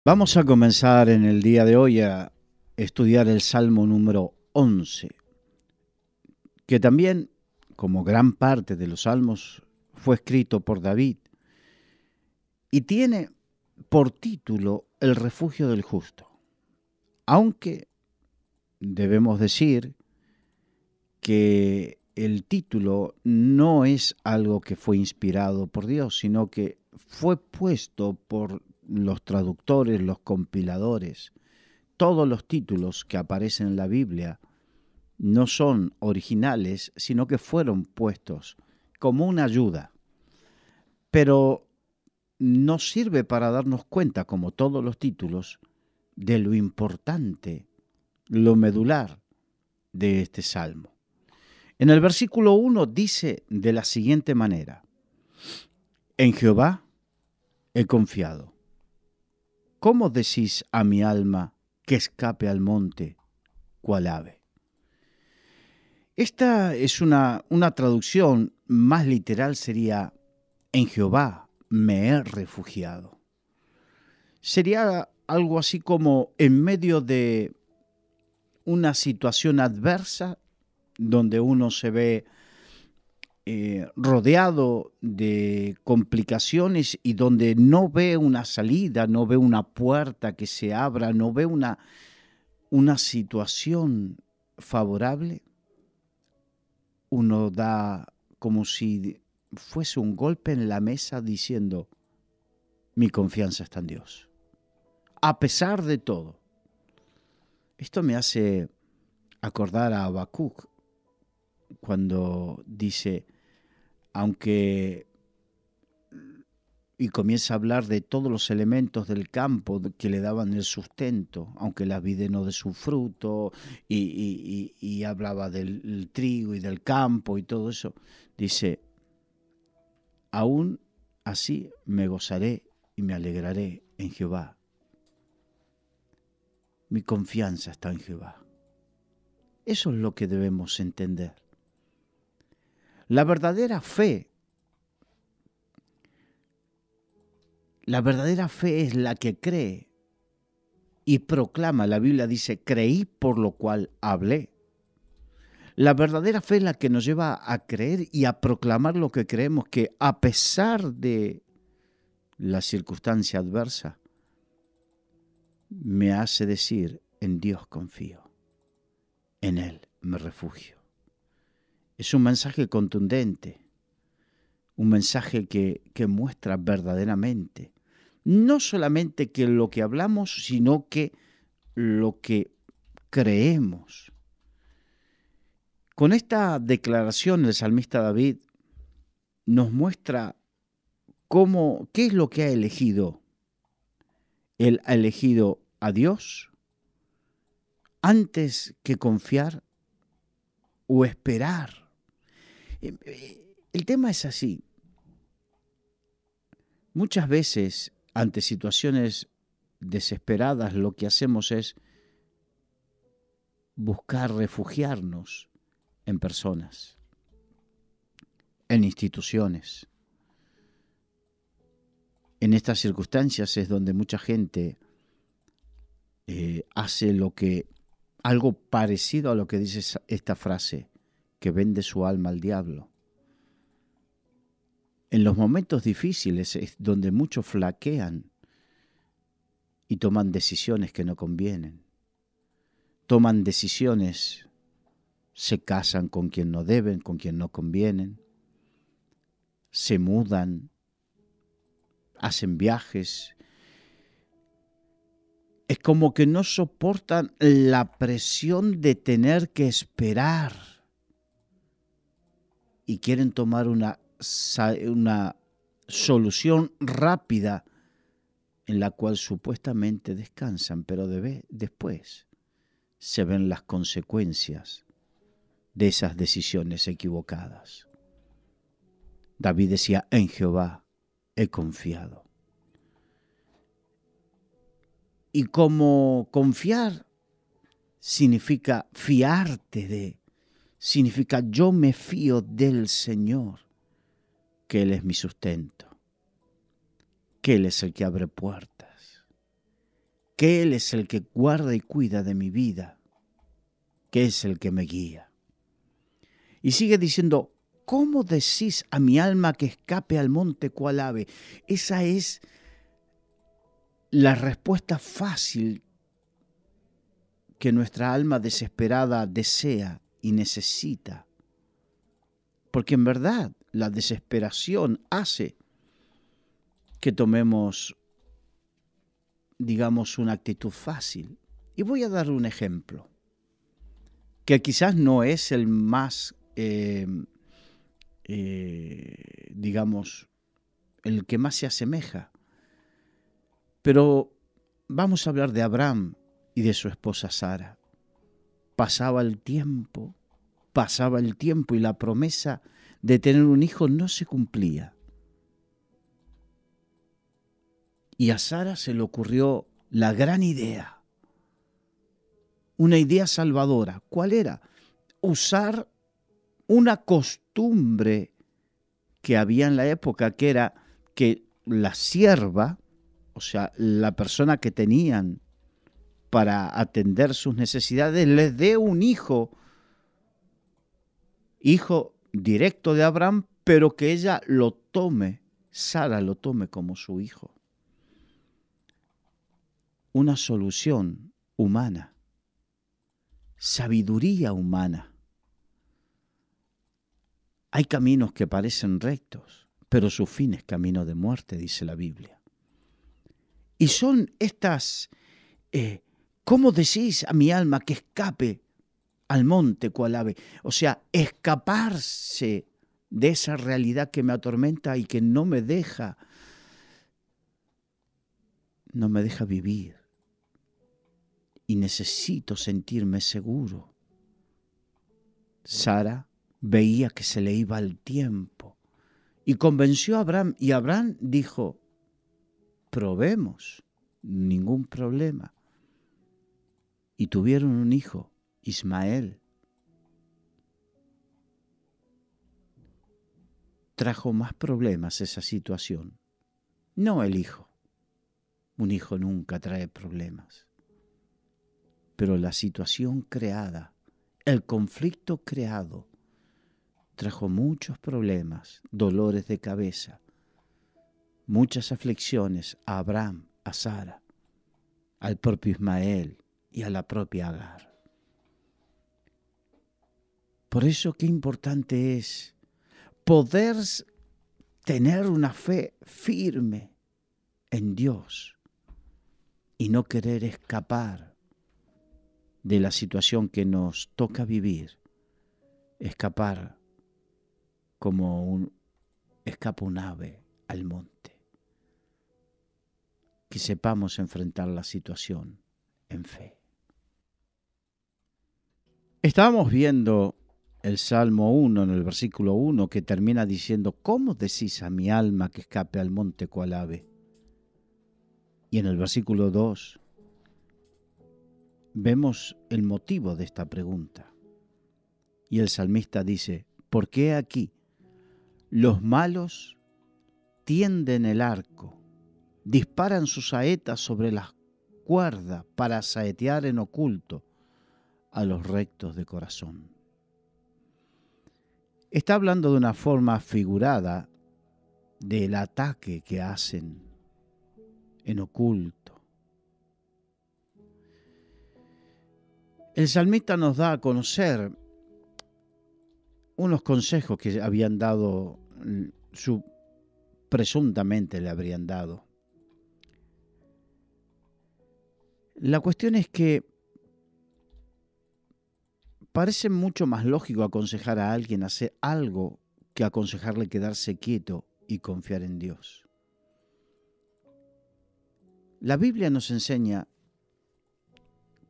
Vamos a comenzar en el día de hoy a estudiar el Salmo número 11, que también, como gran parte de los salmos, fue escrito por David y tiene por título El refugio del justo. Aunque debemos decir que el título no es algo que fue inspirado por Dios, sino que fue puesto por los traductores, los compiladores. Todos los títulos que aparecen en la Biblia no son originales, sino que fueron puestos como una ayuda. Pero nos sirve para darnos cuenta, como todos los títulos, de lo importante, lo medular de este salmo. En el versículo 1 dice de la siguiente manera: En Jehová he confiado. ¿Cómo decís a mi alma que escape al monte cual ave? Esta es una traducción más literal, sería: en Jehová me he refugiado. Sería algo así como en medio de una situación adversa donde uno se ve rodeado de complicaciones y donde no ve una salida, no ve una puerta que se abra, no ve una situación favorable. Uno da como si fuese un golpe en la mesa diciendo: mi confianza está en Dios, a pesar de todo. Esto me hace acordar a Habacuc cuando dice, aunque, y comienza a hablar de todos los elementos del campo que le daban el sustento, aunque la vid no de su fruto, y hablaba del trigo y del campo y todo eso. Dice: aún así me gozaré y me alegraré en Jehová. Mi confianza está en Jehová. Eso es lo que debemos entender. La verdadera fe es la que cree y proclama. La Biblia dice: creí por lo cual hablé. La verdadera fe es la que nos lleva a creer y a proclamar lo que creemos, que a pesar de la circunstancia adversa, me hace decir: en Dios confío, en Él me refugio. Es un mensaje contundente, un mensaje que muestra verdaderamente, no solamente que lo que hablamos, sino que lo que creemos. Con esta declaración el salmista David nos muestra qué es lo que ha elegido. Él ha elegido a Dios antes que confiar o esperar. El tema es así. Muchas veces, ante situaciones desesperadas, lo que hacemos es buscar refugiarnos en personas, en instituciones. En estas circunstancias es donde mucha gente hace algo parecido a lo que dice esta frase, que vende su alma al diablo. En los momentos difíciles es donde muchos flaquean y toman decisiones que no convienen. Toman decisiones, se casan con quien no deben, con quien no convienen, se mudan, hacen viajes. Es como que no soportan la presión de tener que esperar y quieren tomar una solución rápida en la cual supuestamente descansan, pero después se ven las consecuencias de esas decisiones equivocadas. David decía: en Jehová he confiado. Y como confiar significa fiarte significa yo me fío del Señor, que Él es mi sustento, que Él es el que abre puertas, que Él es el que guarda y cuida de mi vida, que es el que me guía. Y sigue diciendo, ¿cómo decís a mi alma que escape al monte cual ave? Esa es la respuesta fácil que nuestra alma desesperada desea y necesita. Porque en verdad la desesperación hace que tomemos, digamos, una actitud fácil. Y voy a dar un ejemplo, que quizás no es el más, digamos, el que más se asemeja. Pero vamos a hablar de Abraham y de su esposa Sara. Pasaba el tiempo y la promesa de tener un hijo no se cumplía. Y a Sara se le ocurrió la gran idea, una idea salvadora. ¿Cuál era? Usar una costumbre que había en la época, que era que la sierva, o sea, la persona que tenían para atender sus necesidades, les dé un hijo directo de Abraham, pero que ella lo tome, Sara lo tome como su hijo. Una solución humana, sabiduría humana. Hay caminos que parecen rectos, pero su fin es camino de muerte, dice la Biblia. Y son estas, ¿cómo decís a mi alma que escape al monte cual ave? O sea, escaparse de esa realidad que me atormenta y que no me deja vivir. Y necesito sentirme seguro. Sara veía que se le iba el tiempo y convenció a Abraham, y Abraham dijo, probemos, ningún problema. Y tuvieron un hijo, Ismael. Trajo más problemas esa situación, no el hijo. Un hijo nunca trae problemas. Pero la situación creada, el conflicto creado, trajo muchos problemas, dolores de cabeza, muchas aflicciones a Abraham, a Sara, al propio Ismael y a la propia Agar. Por eso qué importante es poder tener una fe firme en Dios y no querer escapar de la situación que nos toca vivir, escapar como escapa un ave al monte. Que sepamos enfrentar la situación en fe. Estábamos viendo el Salmo 1 en el versículo 1 que termina diciendo, ¿cómo decís a mi alma que escape al monte cual ave? Y en el versículo 2 vemos el motivo de esta pregunta. Y el salmista dice, ¿por qué aquí los malos tienden el arco, disparan sus saetas sobre las cuerdas para saetear en oculto a los rectos de corazón? Está hablando de una forma figurada del ataque que hacen en oculto. El salmista nos da a conocer unos consejos que habían dado, presuntamente le habrían dado. La cuestión es que parece mucho más lógico aconsejar a alguien a hacer algo que aconsejarle quedarse quieto y confiar en Dios. La Biblia nos enseña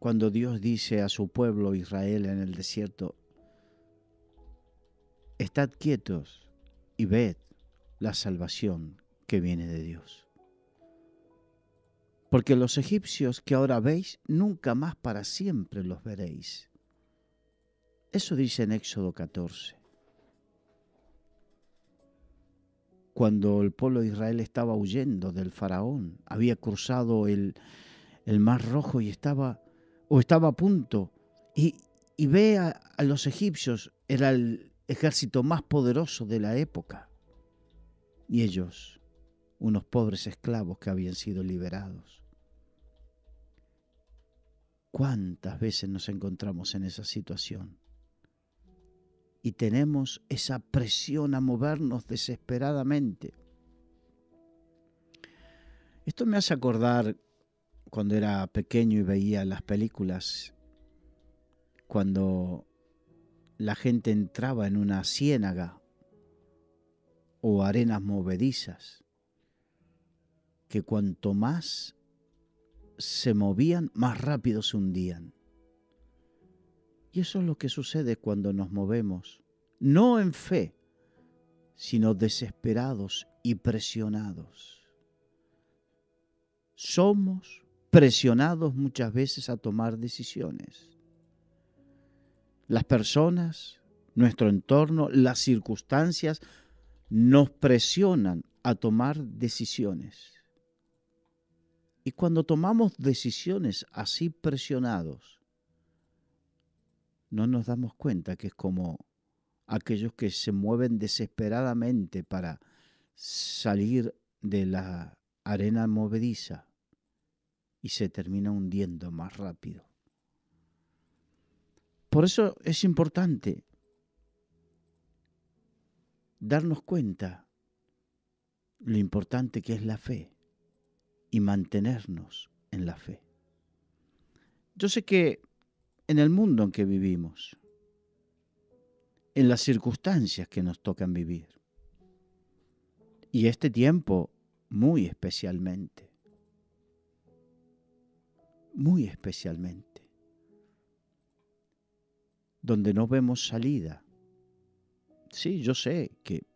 cuando Dios dice a su pueblo Israel en el desierto, estad quietos y ved la salvación que viene de Dios. Porque los egipcios que ahora veis, nunca más para siempre los veréis. Eso dice en Éxodo 14. Cuando el pueblo de Israel estaba huyendo del faraón, había cruzado el el Mar Rojo y estaba a punto, y, y ve a los egipcios, era el ejército más poderoso de la época, y ellos, unos pobres esclavos que habían sido liberados. ¿Cuántas veces nos encontramos en esa situación? Y tenemos esa presión a movernos desesperadamente. Esto me hace acordar cuando era pequeño y veía las películas, cuando la gente entraba en una ciénaga o arenas movedizas, que cuanto más se movían, más rápido se hundían. Y eso es lo que sucede cuando nos movemos, no en fe, sino desesperados y presionados. Somos presionados muchas veces a tomar decisiones. Las personas, nuestro entorno, las circunstancias nos presionan a tomar decisiones. Y cuando tomamos decisiones así presionados, no nos damos cuenta que es como aquellos que se mueven desesperadamente para salir de la arena movediza y se termina hundiendo más rápido. Por eso es importante darnos cuenta lo importante que es la fe y mantenernos en la fe. Yo sé que en el mundo en que vivimos, en las circunstancias que nos tocan vivir, y este tiempo muy especialmente, donde no vemos salida. Sí, yo sé que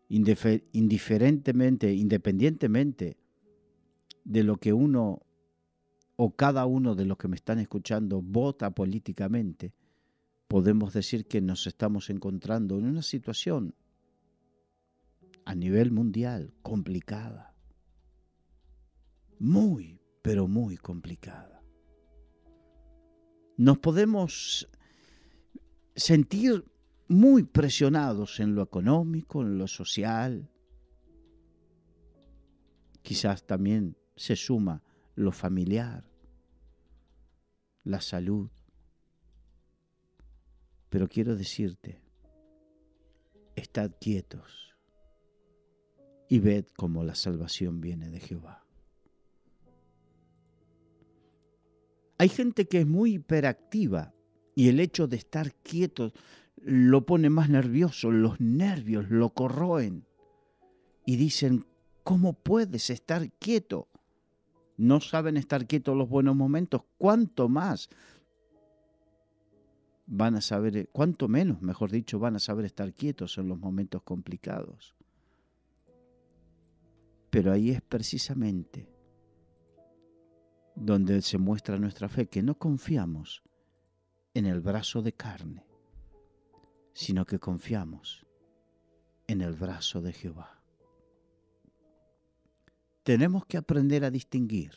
independientemente de lo que uno o cada uno de los que me están escuchando vota políticamente, podemos decir que nos estamos encontrando en una situación a nivel mundial complicada, muy, pero muy complicada. Nos podemos sentir muy presionados en lo económico, en lo social. Quizás también se suma lo familiar, la salud. Pero quiero decirte, estad quietos y ved cómo la salvación viene de Jehová. Hay gente que es muy hiperactiva y el hecho de estar quietos lo pone más nervioso, los nervios lo corroen y dicen, ¿cómo puedes estar quieto? No saben estar quietos en los buenos momentos, ¿cuánto más van a saber, cuánto menos, mejor dicho, van a saber estar quietos en los momentos complicados? Pero ahí es precisamente donde se muestra nuestra fe, que no confiamos en el brazo de carne, sino que confiamos en el brazo de Jehová. Tenemos que aprender a distinguir,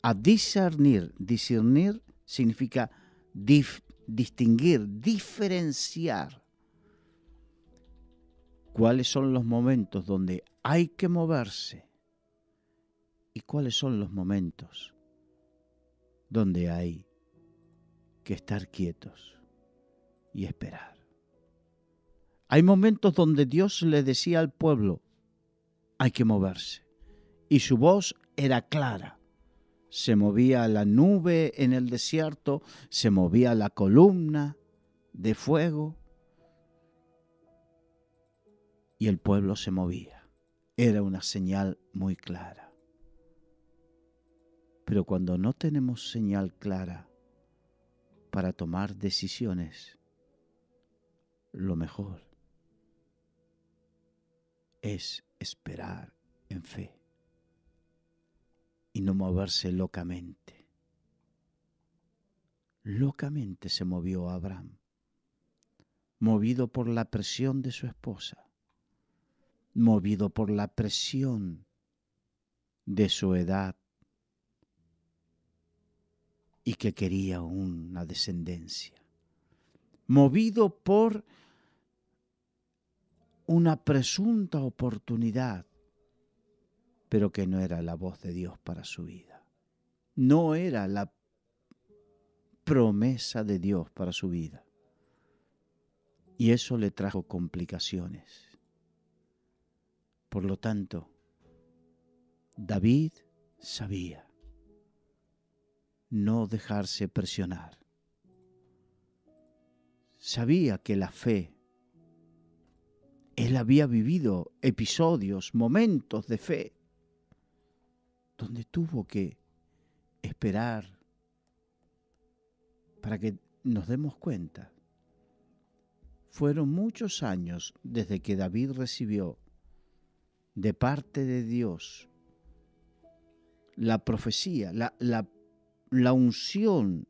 a discernir. Discernir significa distinguir, diferenciar cuáles son los momentos donde hay que moverse y cuáles son los momentos donde hay que estar quietos y esperar. Hay momentos donde Dios le decía al pueblo, hay que moverse, y su voz era clara. Se movía la nube en el desierto, se movía la columna de fuego y el pueblo se movía. Era una señal muy clara. Pero cuando no tenemos señal clara para tomar decisiones, lo mejor es esperar en fe y no moverse locamente. Locamente se movió Abraham, movido por la presión de su esposa, movido por la presión de su edad, y que quería una descendencia, movido por una presunta oportunidad, pero que no era la voz de Dios para su vida. No era la promesa de Dios para su vida. Y eso le trajo complicaciones. Por lo tanto, David sabía no dejarse presionar. Sabía que la fe, él había vivido episodios, momentos de fe, donde tuvo que esperar para que nos demos cuenta. Fueron muchos años desde que David recibió de parte de Dios la profecía, la unción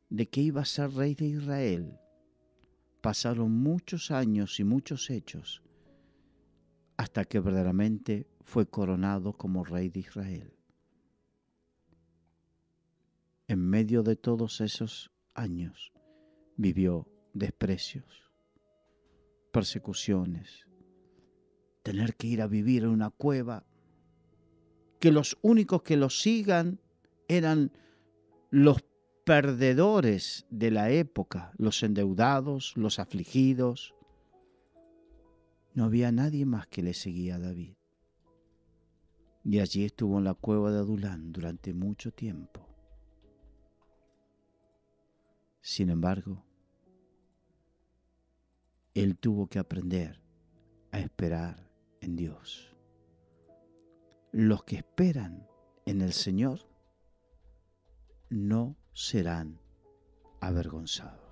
de que iba a ser rey de Israel. Pasaron muchos años y muchos hechos hasta que verdaderamente fue coronado como rey de Israel. En medio de todos esos años vivió desprecios, persecuciones, tener que ir a vivir en una cueva, que los únicos que lo sigan eran los perdedores de la época, los endeudados, los afligidos. No había nadie más que le seguía a David. Y allí estuvo en la cueva de Adulán durante mucho tiempo. Sin embargo, él tuvo que aprender a esperar en Dios. Los que esperan en el Señor no serán avergonzados.